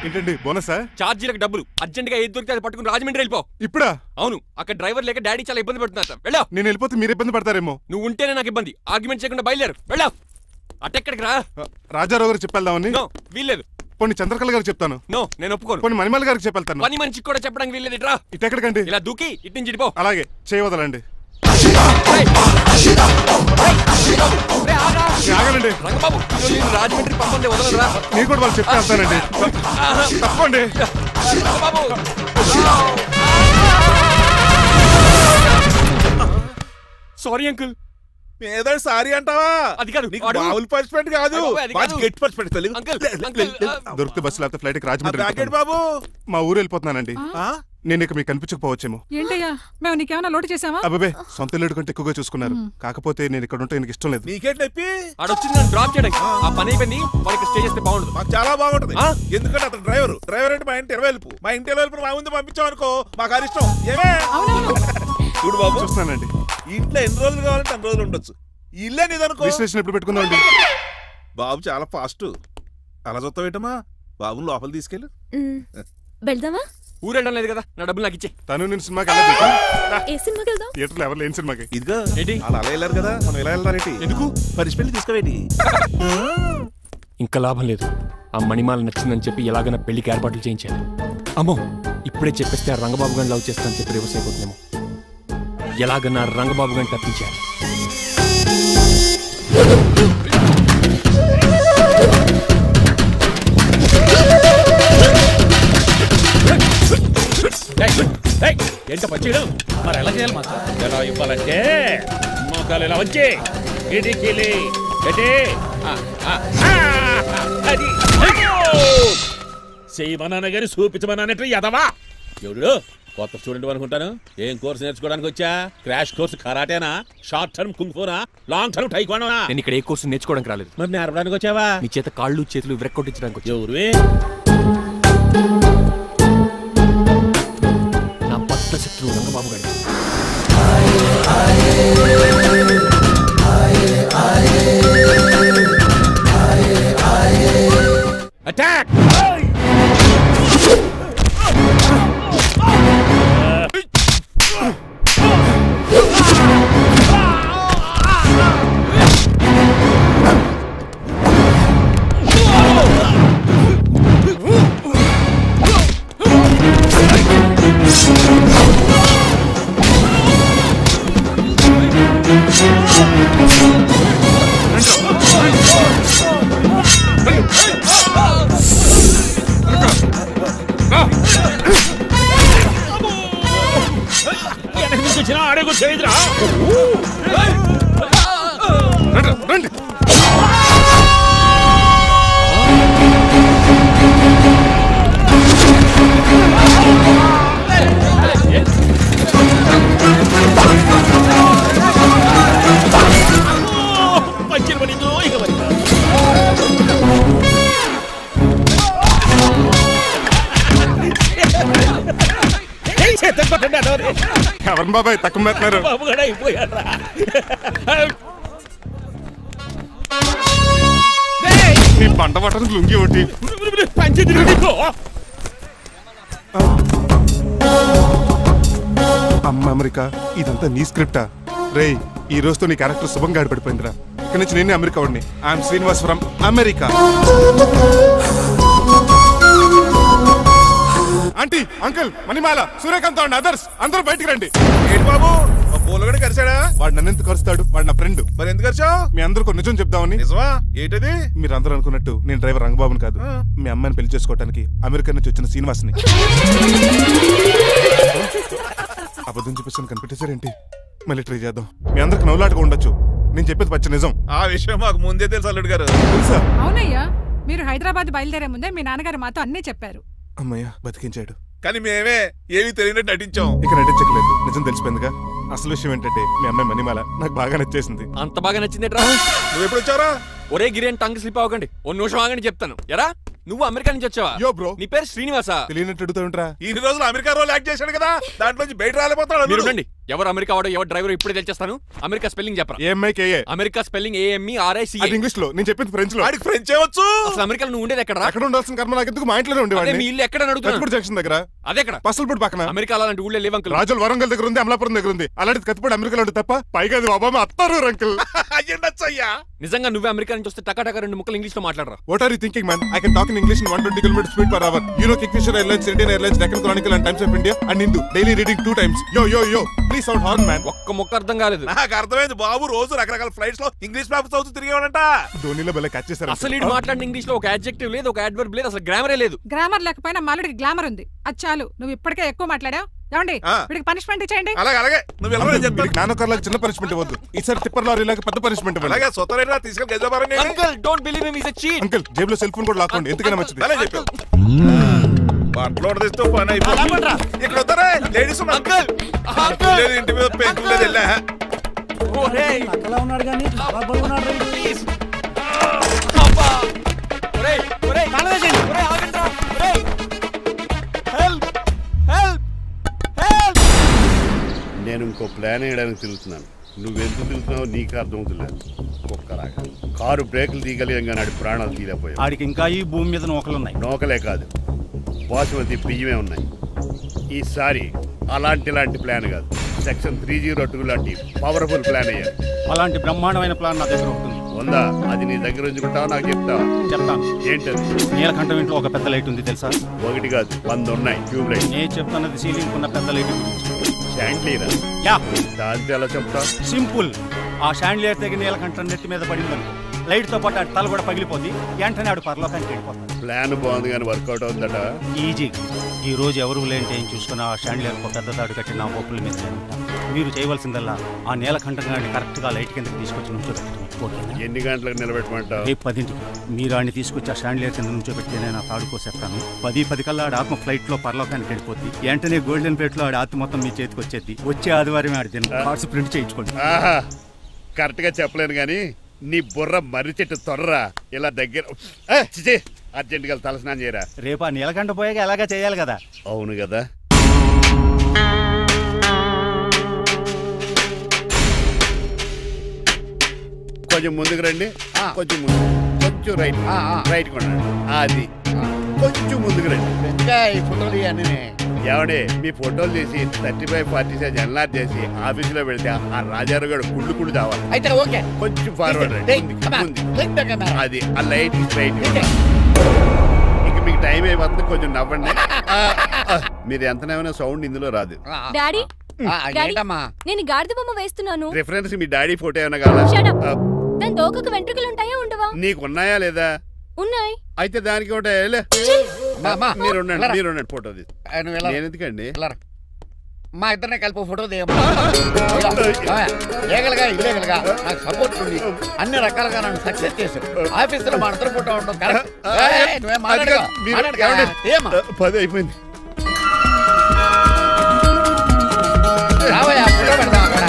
ఏంటండి బోనసా? ఛార్జీలకు డబ్బులు అర్జెంట్ గా ఏది దొరికితే అది పట్టుకుని రాజమండ్రి వెళ్ళిపో. ఇప్పుడా? అవును, అక్కడ డ్రైవర్ లేక డాడీ చాలా ఇబ్బంది పడుతున్నారు. వెళ్ళా. నేను వెళ్ళిపోతే మీరు ఇబ్బంది పడతారేమో. నువ్వు ఉంటేనే నాకు ఇబ్బంది. ఆర్గ్యుమెంట్ చేయకుండా బయలుదేరు. వెళ్ళా. అటెక్కడికి రా. రాజారావు గారికి చెప్పేద్దామని. నో, వీల్లేదు. పోనీ చంద్రకళ గారికి చెప్తాను. నో, నేను ఒప్పుకోను. పోనీ మణిమాల గారికి చెప్పేళ్తాను. పని మనిషికి కూడా చెప్పడానికి వీల్లేదు. ఇట్రా. ఇటెక్కడికండి? ఇలా దూకి ఇటు నుంచి ఇడిపో. అలాగే చేయవదలండి. ఆగనండి రంగబాబు, రాజమండ్రి పంపండి, వదలరా. మీరు కూడా వాళ్ళు చెప్తే వెళ్తానండి. తప్పండి రంగబాబు. Sorry uncle. ఏదో సారీ అంటావా? అది కాదు, మామూలు పర్స్పెక్ట్ కాదు, గెట్ పర్స్పెక్ట్. దొరికితే బస్సు లేకపోతే ఫ్లైట్ రాజమండ్రి బాబు. మా ఊరు వెళ్ళిపోతున్నానండి. నేను ఇక మీకు కనిపించకపోవచ్చేమో. ఏంటయ్యా, మేము నీకేమైనా లోటు చేసావా? అబ్బాబే, సొంత ఇల్లు కంటే ఎక్కువగా చూసుకున్నారు. కాకపోతే నేను ఇక్కడ ఉంటే నాకు ఇష్టం లేదు. నీకేంటి నొప్పి? ఆడొచ్చింది నన్ను డ్రాప్ చేయడానికి. ఆ పని అయిపోయింది. వాళ్ళకి స్టే చేస్తే బాగుంటుంది. మాకు చాలా బాగుంటుంది. ఎందుకంటే అతను డ్రైవర్ అంటే మా ఇంటి ఇరవైపు, మా ఇంటి ఇరవైపు మా ముందు పంపించాం అనుకో, మాకు అది ఇష్టం. ఏమే చూడు బాబు, చూస్తున్నానండి. ఇంట్లో ఎన్ని రోజులు కావాలంటే అన్ని రోజులు ఉండొచ్చు. ఇల్లే నీదనుకో. రిజిస్ట్రేషన్ ఎప్పుడు పెట్టుకుందామండి? బాబు చాలా ఫాస్ట్. అలా చూస్తావేటమ్మా? బాబుని లోపల తీసుకెళ్ళు. వెళ్దామా? ఊరెళ్ళడం లేదు కదా, నా డబ్బులు నాకు ఇచ్చే. తను నేను సినిమాకి ఏ సినిమాకి వెళ్దాం? థియేటర్లో ఎవరు లేని సినిమాకి. ఇదిగో ఏంటి అలా అలా వెళ్ళారు కదా, మనం ఇలా వెళ్తారేంటి? ఎందుకు? పరిష్పెళ్ళి తీసుకోవేటి? ఇంకా లాభం లేదు. ఆ మణిమాల నచ్చిందని చెప్పి ఎలాగైనా పెళ్లికి ఏర్పాట్లు చేయించాను. అమ్మో, ఇప్పుడే చెప్పేస్తే ఆ రంగబాబు గారిని లవ్ చేస్తానని చెప్పి రివర్స్ అయిపోతుందేమో. ఎలాగన్నా రంగబాబు గారిని తప్పించాలి. ఏంట పచ్చీడు మరి ఎలా చేయాలి? మాకు ఎలా ఇవ్వాలంటే మోకాలు ఇలా వచ్చి ఇడికిలి చేయమన్నా గారి చూపించమన్నట్టు ఎదవా. ఎవడు కొత్త స్టూడెంట్ అనుకుంటాను. ఏం కోర్సు నేర్చుకోవడానికి వచ్చా? క్రాష్ కోర్సు కరాటేనా, షార్ట్ టర్మ్ కుంగ్ఫూనా, లాంగ్ టర్మ్ టైక్వాండోనా? నేను ఇక్కడ ఏ కోర్సు నేర్చుకోవడానికి రాలేదు. మరి నేర్పడానికి వచ్చావా? నీ చేత కాళ్ళు చేతులు విరక్కొట్టించడానికి వచ్చా. ఎవరువే? నా బద్ద శత్రువు రంగబాబు గారు. అటాక్! ఆడేకు చేయదురా. రండి. పంచర్ పడిందో ఇక పడిందా? ఎవరు బాబాయ్ తక్కువ పెడుతున్నారు? బాబు కూడా అయిపోయారా? నీ పంట పట్టడానికి లుంగి ఒకటి అమ్మ అమెరికా. ఇదంతా నీ స్క్రిప్టా? రేయ్, ఈ రోజుతో నీ క్యారెక్టర్ శుభంగా ఆడిపడిపోయిందిరా. ఇక్కడి నుంచి నేనే అమెరికా వాడిని. I'm Srinivas from America. Aunty, uncle, Manimala, Suryakant and others అందరూ బయటికి రండి. ఏంటి బాబు, పూలగడ కరిచాడా? వాడు నన్ను ఎందుకు కరుస్తాడు? వాడు నా ఫ్రెండ్. మరి ఎందుకు కరిచావు? మీ అందరూ నిజం చెప్దామని. నిజమా? ఏంటది? మీరు అందరూ అనుకున్నట్టు నేను డ్రైవర్ రంగబాబుని కాదు. మీ అమ్మాయిని పెళ్లి చేసుకోవడానికి అమెరికా నుంచి వచ్చిన శ్రీనివాస్ని. అబద్ధం చెప్పేసి కనిపెట్టేశారేంటి? మళ్ళీ ట్రై చేద్దాం. మీ అందరికి నవ్వులాటగా ఉండొచ్చు. నేను చెప్పేది పచ్చ నిజం. ఆ విషయం మాకు ముందే తెలుసు అల్లుడు గారు. తెలుసా? అవునయ్యా, మీరు హైదరాబాద్ బయలుదేరే ముందే మీ నాన్నగారు మాతో అన్నీ చెప్పారు. అమ్మయ్య, బతికించాడు. కానీ మేమే ఏమీ తెలియనట్టు నటించాం. ఇక నటించట్లేదు, నిజం తెలిసిపోయిందిగా. అసలు విషయం ఏంటంటే మీ అమ్మాయి మణిమాల నాకు బాగా నచ్చేసింది. అంత బాగా నచ్చిందేట్రా? నువ్వు ఎప్పుడు వచ్చారా? ఒరే గిరియన్, టంగ్ స్లిప్ అవ్వకండి. ఓ నిమిషం ఆగండి, చెప్తాను. ఎరా, నువ్వు అమెరికా నుంచి వచ్చావా? యో బ్రో, నీ పేరు శ్రీనివాసా? తెలియనట్టు అడుగుతా ఉంటారా? ఇన్ని రోజులు అమెరికా రోల్ యాక్ట్ చేశాడు కదా, దాంట్లో బయట రాలేపోతాడు. మీరు రండి, ఎవరు అమెరికా వాడో ఎవరు డ్రైవర్ ఇప్పుడే తెలిచేస్తాను. అమెరికా స్పెల్లింగ్ చెప్పరా? AMIKA. America spelling AMERICA. అది ఇంగ్లీష్ లో, నేను చెప్పింది ఫ్రెంచ్ లో. వాడికి ఫ్రెంచ్ ఏవచ్చు. అసలు అమెరికాలో నువ్వు ఉండేది ఎక్కడ? అక్కడ ఉండాల్సిన కర్మ నాకు ఎందుకు, మా ఇంట్లోనే ఉండేవాడిని. మీ ఇల్లు ఎక్కడ అడుగుతున్నాను? కత్తిపూడి జంక్షన్ దగ్గర. అదెక్కడ? పసలపూడి పక్కన. అమెరికా అలాంటి ఊళ్ళో లేవు అంకుల్. రాజుల వరంగల్ దగ్గర ఉంది, అమలాపురం దగ్గర ఉంది. అలాంటి కత్తిపూడి అమెరికాలో ఉంటుంది తప్ప. పైగా అది ఒబామా అత్తారు అంకుల్. అయ్యా నిజంగా నువ్వే అమెరికా నుంచి వస్తే టకా 2 ముక్కలు ఇంగ్లీష్ లో మాట్లాడరా? What are you thinking, man? I can talk in English in 120 km speed per hour. You know Kingfisher Airlines, Indian Airlines, Deccan Chronicle and Times of India and Hindu. Daily reading 2 times. Yo. Please sound horn, man. ఒక్క ముక్క అర్థం కాలేదు. నాకు అర్థమైంది బాబు. రోజు రకరకాల flights లో English papers చదువుతూ తిరిగేవాడంట. ధోనిలో భలే క్యాచ్ చేశారు. అసలు ఇటు మాట్లాడిన ఇంగ్లీష్ లో ఒక అడ్జెక్టివ్ లేదు, ఒక అడ్వర్బ్ లేదు, అసలు గ్రామరే లేదు. గ్రామర్ లేకపోయినా మాలుడికి గ్లామర్ ఉంది. అది చాలు. నువ్వు ఇప్పటికే ఎక్కువ మాట్లాడావు. ఏమండి వీడికి పనిష్మెంట్ ఇచ్చేయండి. అలాగే నువ్వు వెళ్ళమని చెప్తాను. నానొకర్లాగా చిన్న పనిష్మెంట్ ఇవ్వద్దు. ఈసారి టిప్పర్ లారీలాగా పెద్ద పనిష్మెంట్ ఇవ్వండి. అలాగే సొంత తీసుకెళ్ళి గజాబారని. Uncle don't believe him, he is a cheat. Uncle జేబులో సెల్ ఫోన్ కూడా లాక్కోండి, ఎందుకైనా మంచిది. అలా చెప్పావు. బట్టలు తెస్తూ పని అయిపోయింది. ఇక్కడ వస్తారా లేడీస్ లేదు, ఇంటి మీద పెంకులు లేదు. వెళ్ళా అలా ఉన్నాడు కానీ ప్లీజ్ నేను ఇంకో ప్లాన్ వేయడానికి తిరుగుతున్నాను. నువ్వెందుకు తిరుగుతున్నావో నీకు అర్థమవుతులేదు. కుక్కలాగా కారు బ్రేకులు తీయగలిగాం కానీ ఆడి ప్రాణాలు తీయలేకపోయావు. ఆడికి ఇంకా ఈ భూమి మీద నూకలున్నాయి. నూకలే కాదు, బాసుమతి బియ్యమే ఉన్నాయి. ఈసారి ఇలాంటి ప్లాన్ కాదు, సెక్షన్ 302 లాంటి పవర్ఫుల్ ప్లాన్ అయ్యారు. అలాంటి బ్రహ్మాండమైన ప్లాన్ నా దగ్గర ఉంటుంది. ఉందా? అది నీ దగ్గర ఉంచుకుంటావా నాకు చెప్తావా? చెప్తాను. ఏంటది? నీలకంఠం ఇంట్లో ఒక పెద్ద లైట్ ఉంది తెలుసా? ఒకటి కాదు 100 ఉన్నాయి ట్యూబ్ లైట్. నేను చెప్తున్నది సీలింగ్ ఉన్న పెద్ద లైట్ గురించి. శాండ్లీరా? యా. దాంతో ఎలా చెప్తా? సింపుల్. ఆ షాండ్లియర్ తెగి నీలకంఠం నెత్తి మీద పడిందనుకో, లైట్ తో పాటు ఆడి తల కూడా పగిలిపోద్ది. వెంటనే ఆడు పరలోకానికి వెళ్ళిపోతాడు. ప్లాన్ బాగుంది కానీ వర్కౌట్ అవుతుందట. ఈజీ. ఈ రోజు ఎవరు లేంటే ఏం చూసుకుని ఆ షాండ్లియర్ ఒక పెద్ద తాడు కట్టి నా బొప్పుల మీద మీరు చేయవలసిందల్లా ఆ నీలకంఠం గారిని కరెక్ట్ గా లైట్ కిందకి తీసుకొచ్చి నుంచోబెట్టండి. ఓకేనా? ఎన్ని గంటలకు నిలబెట్టమంటావు? రేపు 10ంటికి మీరు ఆడిని తీసుకొచ్చి ఆ షాండ్లియర్ కింద నుంచోబెడితేనే నా తాడు కోసేస్తాను. 10 కల్లా ఆడి ఆత్మ ఫ్లైట్ లో పరలోకానికి వెళ్ళిపోద్ది. వెంటనే గోల్డెన్ ప్లేట్ లో ఆడి ఆత్మ మొత్తం మీ చేతికి వచ్చేది. వచ్చే ఆదివారం ఆడి కార్డ్స్ ప్రింట్ చేయించుకోండి. కరెక్ట్ గా చెప్పలేను కానీ నీ బుర్ర మర్రి చెట్టు తొర్రా. ఇలా దగ్గర అర్జెంట్ గా తలస్నానం చేయరా. రేపు ఆ నీలకంఠ పోయాక ఎలాగా చేయాలి కదా? అవును కదా. కొంచెం ముందుకు రండి. కొంచెం ముందు, కొంచెం రైట్, రైట్ కొనండి. అది కొంచెం ముందుకు రండి. ఈ ఫోటోలు ఇవన్నీ ఏమండి మీ ఫోటోలు తీసి 35-40 సైజ్ ఎన్లార్ చేసి ఆఫీసులో పెడితే ఆ రాజారావు గారు కుళ్ళు తావాలి. అయితే ఓకే, కొంచెం ఫార్వర్డ్ రండి. అది ఆ లైట్ స్ట్రైట్. ఇక మీకు టైం అయిపోతుంది, కొంచెం నవ్వండి. మీరు ఎంతనేమైనా సౌండ్ ఇందులో రాదు. డాడీ నేను గాడిద బొమ్మ వేస్తున్నాను. రిఫరెన్స్ మీ డాడీ ఫోటో ఏమైనా కావాలా? దాని దోకకు వెంట్రుకలు ఉంటాయా ఉండవా? నీకున్నాయా లేదా? ఉన్నాయి. అయితే దానికి ఉంటాయి. మీరు ఉండండి ఫోటో తీసి. నేను ఎందుకండి మా ఇద్దరినే కలిపి ఫోటో దిగలుగా ఇల్లేగలుగా నాకు సపోర్ట్ ఉంది. అన్ని రకాలుగా నన్ను సక్సెస్ చేశారు. ఆఫీసులో మా ఇద్దరు ఫోటో ఉండడం 10 అయిపోయింది. రావయ్యా ఫోటో పెడదాం అక్కడ.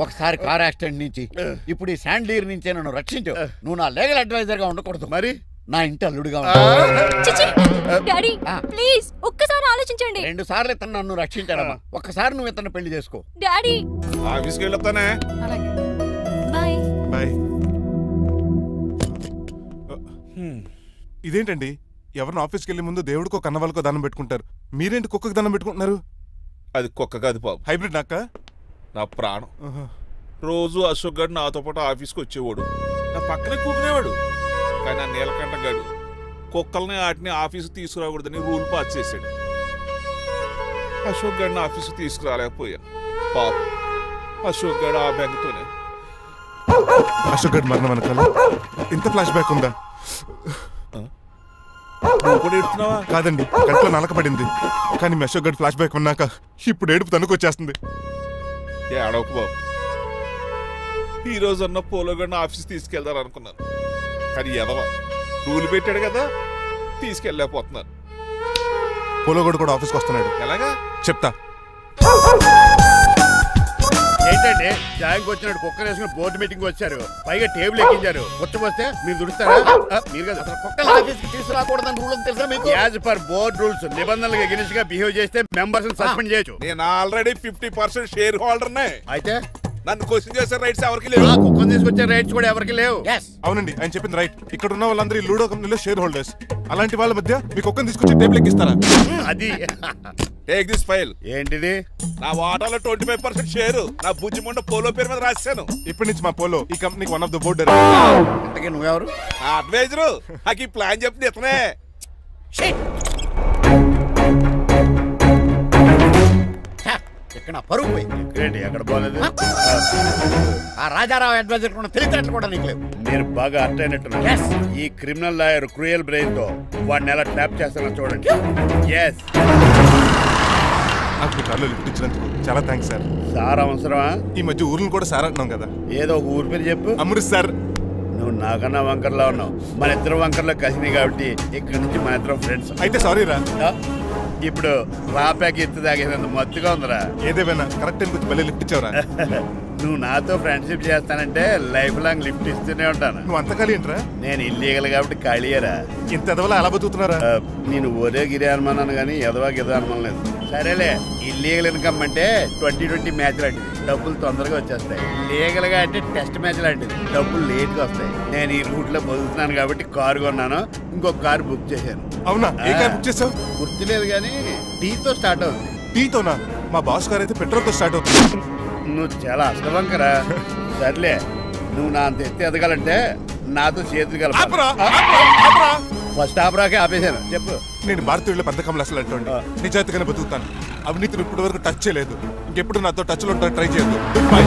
ఒకసారి కార్ యాక్సిడెంట్ నుంచి ఇప్పుడు ఈ శాండ్లీర్ నుంచే నన్ను రక్షించావు. నువ్వు నా లీగల్ అడ్వైజర్ గా ఉండకూడదు, మరి నా ఇంటి అల్లుడుగా డాడీ ప్లీజ్ ఒక్కసారి ఆలోచించండి. 2 సార్లు ఇతను నన్ను రక్షించాడమ్మా. ఒక్కసారి నువ్వు ఇతను పెళ్లి చేసుకో. డాడీ ఆఫీస్కి వెళ్ళొస్తానే. Bye bye. ఇదేంటండి, ఎవరిని ఆఫీస్కి వెళ్ళే ముందు దేవుడికో కన్నవాళ్ళకో దండం పెట్టుకుంటారు, మీరేంటి కుక్కకి దండం పెట్టుకుంటున్నారు? అది కుక్క కాదు బాబు, హైబ్రిడ్ నాక. నా ప్రాణం. రోజు అశోక్ గడు నాతో పాటు ఆఫీస్కి వచ్చేవాడు, నా పక్కనే కూకునేవాడు. కానీ ఆ నీలకంఠ గడు కుక్కల్ని వాటిని ఆఫీసు తీసుకురాకూడదని రూల్ పాస్ చేశాడు. అశోక్ గడిని ఆఫీసు తీసుకురాలేకపోయాను. పాపం అశోక్ గడు ఆ బెంగతోనే. అశోక్ గడ్ మరణం వెనకాల ఇంత ఫ్లాష్ బ్యాక్ ఉందా? కాదండి, కంట్లో నలకపడింది. కానీ మీ అశోక్ గడ్ ఫ్లాష్ బ్యాక్ ఉన్నాక ఇప్పుడు ఏడుపు తనుకు వచ్చేస్తుంది. ఏడవకు బాబు, ఈ రోజన్న పోలో గడిని ఆఫీస్ తీసుకెళ్దారు అనుకున్నాను. కానీ ఎదవా రూల్ పెట్టాడు కదా, తీసుకెళ్ళలేకపోతున్నాను. పోలోగోడు కూడా ఆఫీస్కి వస్తున్నాడు. ఎలాగా చెప్తా. ఏంటండి జాయింగ్ వచ్చినట్టు కుక్కర్ వేసుకుని బోర్డు మీటింగ్ వచ్చారు, పైగా టేబుల్ ఎక్కించారు. వస్తే మీరు దుడుస్తారా? మీరు కదా కుక్కల ఆఫీస్కి తీసుకురాకూడదని రూల్ తెలుసా మీకు? యాజ్ పర్ బోర్డ్ రూల్స్ నిబంధనలకు ఎగనిస్ట్ గా బిహేవ్ చేస్తే మెంబర్స్ సస్పెండ్ చేయొచ్చు. నేను ఆల్రెడీ 50% షేర్ హోల్డర్ నే. అయితే నన్ను క్వశ్చన్ చేసే రైట్స్ ఎవరికి లేవు. కుక్కను తీసుకొచ్చే రైట్స్ కూడా ఎవరికి లేవు. అవునండి, ఆయన చెప్పింది రైట్. ఇక్కడ ఉన్న వాళ్ళందరూ ఈ లూడో కంపెనీలో షేర్ హోల్డర్స్. అలాంటి వాళ్ళ మధ్య మీ కుక్కను తీసుకొచ్చి టేబుల్ ఎక్కిస్తారా? అది టేక్ దిస్ ఫైల్. ఏంటిది? నా వాటాలో 25% షేర్ నా బుజ్జిమండ పోలో పేరు మీద రాశాను. ఇప్పటి నుంచి మా పోలో ఈ కంపెనీకి వన్ ఆఫ్ ద బోర్డర్. ఇంతకీ నువ్వెవరు? నా అడ్వైజరు. నాకు ఈ ప్లాన్ చెప్పింది ఇతనే. ఇక్కడ పరుగు పోయి ఏంటి ఎక్కడ పోలేదు? ఆ రాజారావు అడ్వైజర్ కూడా తెలియటట్లు కూడా నీకు లేవు. మీరు బాగా అర్థ అయినట్టున్నారు. ఈ క్రిమినల్ లాయర్ క్రూయల్ బ్రెయిన్ తో వాడిని ఎలా ట్రాప్ చేస్తానో చూడండి. ఎస్, నాకు మీ కార్లో లిఫ్ట్ ఇచ్చినందుకు చాలా థ్యాంక్స్ సార్. సార్ అవసరమా? ఈ మధ్య ఊర్లు కూడా సార్ అంటున్నాం కదా. ఏదో ఒక ఊరి పేరు చెప్పు. అమృత్ సార్. నువ్వు నాకన్నా వంకర్లా ఉన్నావు. మన ఇద్దరు వంకర్లో కలిసినాయి కాబట్టి ఇక్కడ నుంచి మన ఇద్దరం ఫ్రెండ్స్. అయితే సారీ రా. ఇప్పుడు రాపాకి ఎత్తు తాగేదంత మత్తుగా ఉందిరా. ఏదేమైనా కరెక్ట్ టైం కొంచెం మళ్ళీ లిఫ్ట్ ఇచ్చావురా. నువ్వు నాతో ఫ్రెండ్షిప్ చేస్తానంటే లైఫ్ లాంగ్ లిఫ్ట్ ఇస్తూనే ఉంటాను. నువ్వు అంత ఖాళీ ఏంట్రా? నేను ఇల్లీగల్ కాబట్టి ఖాళీయరా. ఇంత ఎదవలా ఎలా బతుకుతున్నారా? నేను ఒరే గిరి అనుమానాను కానీ ఎదవా గిద అనుమానం లేదు. సరేలే, ఇల్లీగల్ ఇన్కమ్ అంటే 2020 మ్యాచ్ లాంటిది, డబ్బులు తొందరగా వచ్చేస్తాయి. లీగల్ గా అంటే టెస్ట్ మ్యాచ్ లాంటిది, డబ్బులు లేట్ గా వస్తాయి. నేను ఈ రూట్ లో బతుకుతున్నాను కాబట్టి కారు కొన్నాను, ఇంకొక కారు బుక్ చేశాను. అవునా? ఏ కార్ బుక్ చేసావు? గుర్తులేదు కానీ టీతో స్టార్ట్ అవుతుంది. టీతోనా? మా బాస్ కార్ అయితే పెట్రోల్ తో స్టార్ట్ అవుతుంది. నువ్వు చాలా అష్టవంకరా. సర్లే, నువ్వు నా అంత ఎత్తి ఎదగాలంటే నాతో చేతులు కలప. ఫస్ట్ ఆపరాకే ఆపేశాను. చెప్పు. నేను భారతీయుల పెద్ద కమలు అసలు అంటోండి. నిజాయితీగానే బతుకుతాను. అవినీతిని ఇప్పటి వరకు టచ్ చేయలేదు. ఇంకెప్పుడు నాతో టచ్ లో ట్రై చేయొద్దు. Good bye.